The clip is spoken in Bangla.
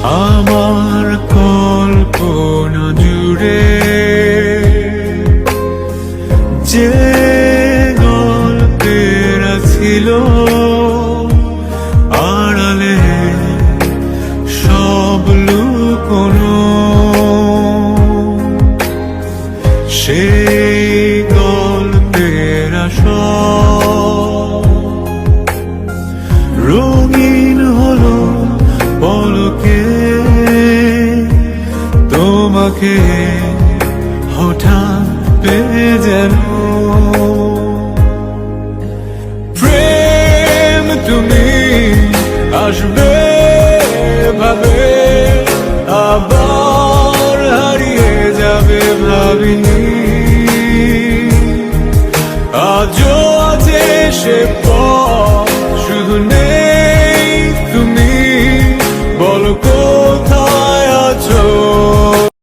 আমার কল্পনা জুড়ে যে গল্পেরা ছিল আড়ালে সব লুকোনো, সেই গল্পের সব রঙিন হলো পলকে তোমাকে হঠাৎ পেয়ে যেন। প্রেম তুমি আসবে ভাবে আবার হারিয়ে যাবে ভাবিনি, আজও আছে সে পথ, শুধু নেই তুমি। বলো